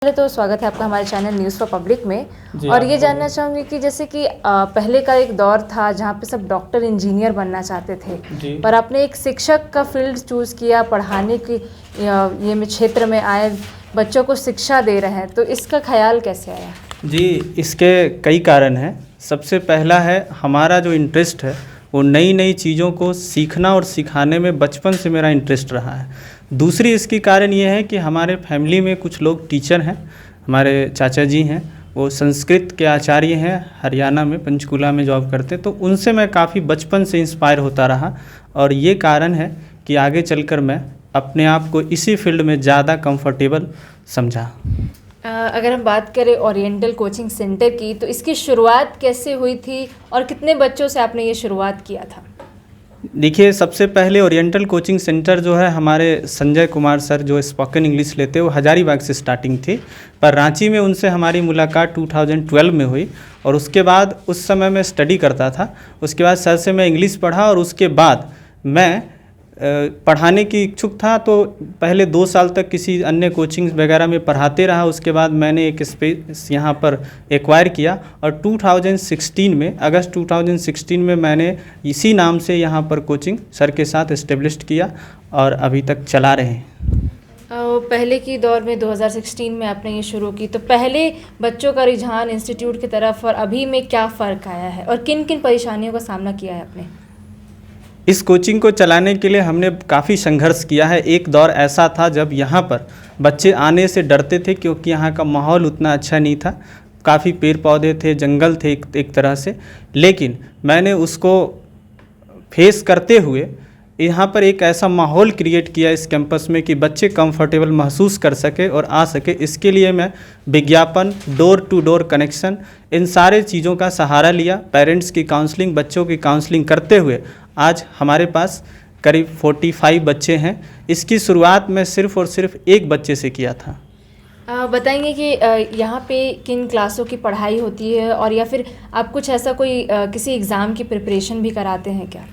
पहले तो स्वागत है आपका हमारे चैनल न्यूज़ फॉर पब्लिक में। और ये जानना चाहूँगी कि जैसे कि पहले का एक दौर था जहाँ पे सब डॉक्टर इंजीनियर बनना चाहते थे, पर आपने एक शिक्षक का फील्ड चूज़ किया, पढ़ाने की ये में क्षेत्र में आए, बच्चों को शिक्षा दे रहे हैं, तो इसका ख्याल कैसे आया? जी, इसके कई कारण हैं। सबसे पहला है हमारा जो इंटरेस्ट है वो नई नई चीज़ों को सीखना और सिखाने में बचपन से मेरा इंटरेस्ट रहा है। दूसरी इसकी कारण ये है कि हमारे फैमिली में कुछ लोग टीचर हैं। हमारे चाचा जी हैं, वो संस्कृत के आचार्य हैं, हरियाणा में पंचकुला में जॉब करते, तो उनसे मैं काफ़ी बचपन से इंस्पायर होता रहा और ये कारण है कि आगे चलकर मैं अपने आप को इसी फील्ड में ज़्यादा कंफर्टेबल समझा। अगर हम बात करें ओरिएंटल कोचिंग सेंटर की, तो इसकी शुरुआत कैसे हुई थी और कितने बच्चों से आपने ये शुरुआत किया था? देखिए, सबसे पहले ओरिएंटल कोचिंग सेंटर जो है हमारे संजय कुमार सर जो स्पोकन इंग्लिश लेते हैं, वो हजारीबाग से स्टार्टिंग थी, पर रांची में उनसे हमारी मुलाकात 2012 में हुई और उसके बाद उस समय मैं स्टडी करता था। उसके बाद सर से मैं इंग्लिश पढ़ा और उसके बाद मैं पढ़ाने की इच्छुक था, तो पहले 2 साल तक किसी अन्य कोचिंग वगैरह में पढ़ाते रहा। उसके बाद मैंने एक स्पेस यहाँ पर एक्वायर किया और 2016 में अगस्त 2016 में मैंने इसी नाम से यहाँ पर कोचिंग सर के साथ इस्टेब्लिश्ड किया और अभी तक चला रहे हैं। पहले की दौर में 2016 में आपने ये शुरू की, तो पहले बच्चों का रुझान इंस्टीट्यूट की तरफ और अभी में क्या फ़र्क आया है और किन किन परेशानियों का सामना किया है आपने? इस कोचिंग को चलाने के लिए हमने काफ़ी संघर्ष किया है। एक दौर ऐसा था जब यहाँ पर बच्चे आने से डरते थे क्योंकि यहाँ का माहौल उतना अच्छा नहीं था, काफ़ी पेड़ पौधे थे, जंगल थे एक तरह से, लेकिन मैंने उसको फेस करते हुए यहाँ पर एक ऐसा माहौल क्रिएट किया इस कैंपस में कि बच्चे कंफर्टेबल महसूस कर सके और आ सके। इसके लिए मैं विज्ञापन, डोर टू डोर कनेक्शन, इन सारे चीज़ों का सहारा लिया। पेरेंट्स की काउंसलिंग, बच्चों की काउंसलिंग करते हुए आज हमारे पास करीब 45 बच्चे हैं। इसकी शुरुआत मैं सिर्फ़ और सिर्फ एक बच्चे से किया था। बताएंगे कि यहाँ पे किन क्लासों की पढ़ाई होती है और या फिर आप कुछ ऐसा कोई किसी एग्ज़ाम की प्रिपरेशन भी कराते हैं क्या?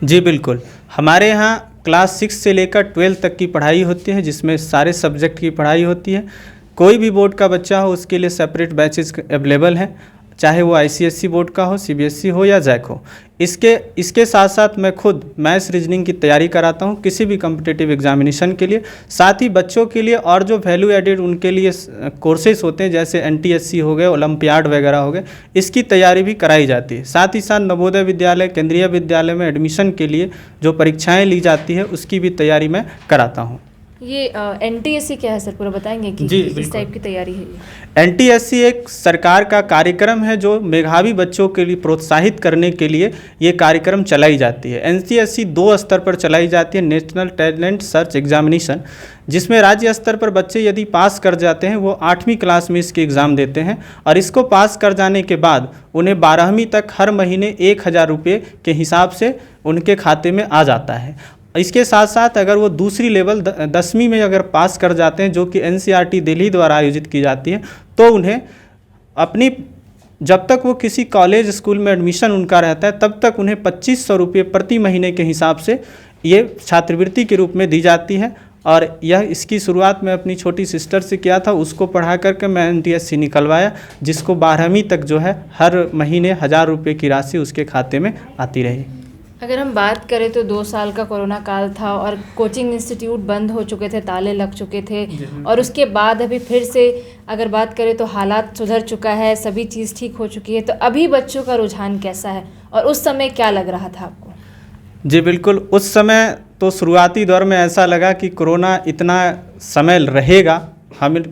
जी बिल्कुल, हमारे यहाँ क्लास 6 से लेकर 12 तक की पढ़ाई होती है, जिसमें सारे सब्जेक्ट की पढ़ाई होती है। कोई भी बोर्ड का बच्चा हो उसके लिए सेपरेट बैचेस अवेलेबल हैं, चाहे वो ICSE बोर्ड का हो, CBSE हो या जैक हो। इसके साथ साथ मैं खुद मैथ्स रीजनिंग की तैयारी कराता हूँ किसी भी कम्पिटिटिव एग्जामिनेशन के लिए। साथ ही बच्चों के लिए और जो वैल्यू एडेड उनके लिए कोर्सेज होते हैं, जैसे NTSC हो गए, ओलंपियाड वगैरह हो गए, इसकी तैयारी भी कराई जाती है। साथ ही साथ नवोदय विद्यालय, केंद्रीय विद्यालय में एडमिशन के लिए जो परीक्षाएँ ली जाती है उसकी भी तैयारी मैं कराता हूँ। ये NTSC क्या है सर, पूरा बताएंगे कि जी, किस टाइप की तैयारी है? NTSC एक सरकार का कार्यक्रम है जो मेधावी बच्चों के लिए प्रोत्साहित करने के लिए ये कार्यक्रम चलाई जाती है। NTSC 2 स्तर पर चलाई जाती है, नेशनल टैलेंट सर्च एग्जामिनेशन, जिसमें राज्य स्तर पर बच्चे यदि पास कर जाते हैं वो 8वीं क्लास में इसके एग्ज़ाम देते हैं और इसको पास कर जाने के बाद उन्हें 12वीं तक हर महीने 1000 रुपये के हिसाब से उनके खाते में आ जाता है। इसके साथ साथ अगर वो दूसरी लेवल 10वीं में अगर पास कर जाते हैं, जो कि NCERT दिल्ली द्वारा आयोजित की जाती है, तो उन्हें अपनी जब तक वो किसी कॉलेज स्कूल में एडमिशन उनका रहता है तब तक उन्हें 2500 रुपये प्रति महीने के हिसाब से ये छात्रवृत्ति के रूप में दी जाती है। और यह इसकी शुरुआत मैं अपनी छोटी सिस्टर से किया था, उसको पढ़ा करके मैं NTSC निकलवाया, जिसको 12वीं तक जो है हर महीने 1000 रुपये की राशि उसके खाते में आती रही। अगर हम बात करें तो 2 साल का कोरोना काल था और कोचिंग इंस्टीट्यूट बंद हो चुके थे, ताले लग चुके थे, और उसके बाद अभी फिर से अगर बात करें तो हालात सुधर चुका है, सभी चीज़ ठीक हो चुकी है, तो अभी बच्चों का रुझान कैसा है और उस समय क्या लग रहा था आपको? जी बिल्कुल, उस समय तो शुरुआती दौर में ऐसा लगा कि कोरोना इतना समय रहेगा, हमें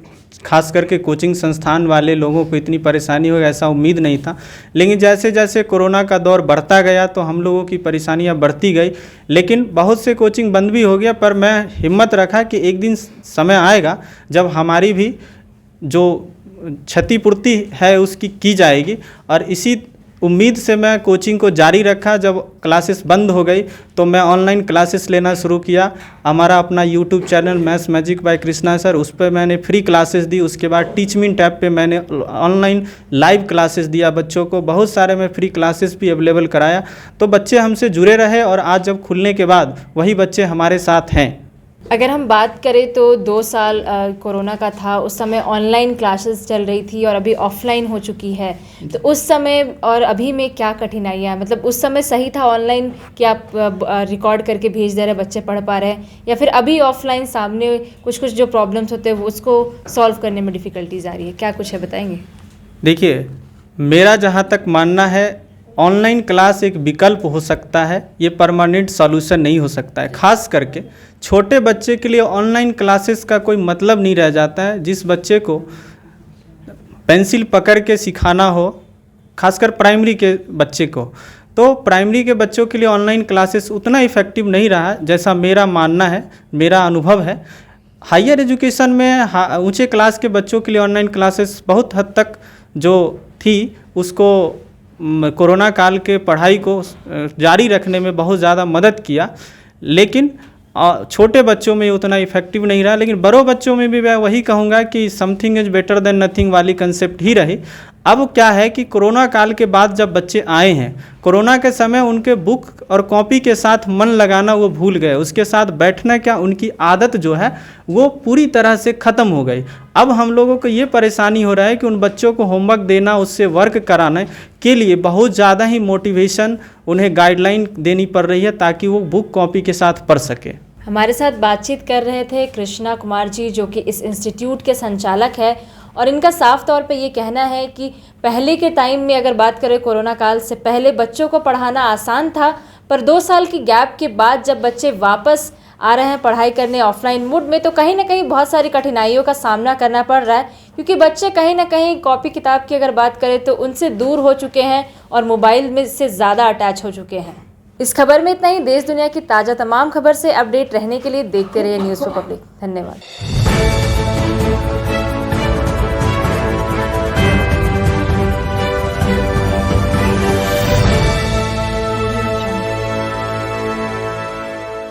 खास करके कोचिंग संस्थान वाले लोगों को इतनी परेशानी होगी ऐसा उम्मीद नहीं था। लेकिन जैसे जैसे कोरोना का दौर बढ़ता गया तो हम लोगों की परेशानियां बढ़ती गई, लेकिन बहुत से कोचिंग बंद भी हो गया, पर मैं हिम्मत रखा कि एक दिन समय आएगा जब हमारी भी जो क्षतिपूर्ति है उसकी की जाएगी, और इसी उम्मीद से मैं कोचिंग को जारी रखा। जब क्लासेस बंद हो गई तो मैं ऑनलाइन क्लासेस लेना शुरू किया। हमारा अपना YouTube channel maths magic by Krishna sir, उस पर मैंने फ्री क्लासेस दी। उसके बाद टीचमिन टैब पे मैंने ऑनलाइन लाइव क्लासेस दिया बच्चों को। बहुत सारे मैं फ्री क्लासेस भी अवेलेबल कराया, तो बच्चे हमसे जुड़े रहे और आज जब खुलने के बाद वही बच्चे हमारे साथ हैं। अगर हम बात करें तो 2 साल कोरोना का था, उस समय ऑनलाइन क्लासेस चल रही थी और अभी ऑफलाइन हो चुकी है। तो उस समय और अभी में क्या कठिनाइयाँ हैं? मतलब उस समय सही था ऑनलाइन कि आप रिकॉर्ड करके भेज दे रहे बच्चे पढ़ पा रहे हैं, या फिर अभी ऑफलाइन सामने कुछ जो प्रॉब्लम्स होते हैं वो उसको सॉल्व करने में डिफ़िकल्टीज आ रही है, क्या कुछ है बताएंगे? देखिए, मेरा जहाँ तक मानना है, ऑनलाइन क्लास एक विकल्प हो सकता है, ये परमानेंट सॉल्यूशन नहीं हो सकता है। खास करके छोटे बच्चे के लिए ऑनलाइन क्लासेस का कोई मतलब नहीं रह जाता है। जिस बच्चे को पेंसिल पकड़ के सिखाना हो, खासकर प्राइमरी के बच्चे को, तो प्राइमरी के बच्चों के लिए ऑनलाइन क्लासेस उतना इफ़ेक्टिव नहीं रहा, जैसा मेरा मानना है, मेरा अनुभव है। हायर एजुकेशन में ऊंचे क्लास के बच्चों के लिए ऑनलाइन क्लासेस बहुत हद तक जो थी उसको कोरोना काल के पढ़ाई को जारी रखने में बहुत ज़्यादा मदद किया, लेकिन छोटे बच्चों में उतना इफेक्टिव नहीं रहा। लेकिन बड़ों बच्चों में भी मैं वही कहूँगा कि something is better than nothing वाली कंसेप्ट ही रही। अब क्या है कि कोरोना काल के बाद जब बच्चे आए हैं, कोरोना के समय उनके बुक और कॉपी के साथ मन लगाना वो भूल गए, उसके साथ बैठना क्या उनकी आदत जो है वो पूरी तरह से ख़त्म हो गई। अब हम लोगों को ये परेशानी हो रहा है कि उन बच्चों को होमवर्क देना, उससे वर्क कराने के लिए बहुत ज़्यादा ही मोटिवेशन, उन्हें गाइडलाइन देनी पड़ रही है ताकि वो बुक कॉपी के साथ पढ़ सके। हमारे साथ बातचीत कर रहे थे कृष्णा कुमार जी, जो कि इस इंस्टीट्यूट के संचालक है, और इनका साफ तौर पे ये कहना है कि पहले के टाइम में अगर बात करें कोरोना काल से पहले बच्चों को पढ़ाना आसान था, पर 2 साल की गैप के बाद जब बच्चे वापस आ रहे हैं पढ़ाई करने ऑफलाइन मोड में, तो कहीं ना कहीं बहुत सारी कठिनाइयों का सामना करना पड़ रहा है, क्योंकि बच्चे कहीं ना कहीं कॉपी किताब की अगर बात करें तो उनसे दूर हो चुके हैं और मोबाइल में से ज़्यादा अटैच हो चुके हैं। इस खबर में इतना ही। देश दुनिया की ताज़ा तमाम खबर से अपडेट रहने के लिए देखते रहिए न्यूज़ फॉर पब्लिक। धन्यवाद।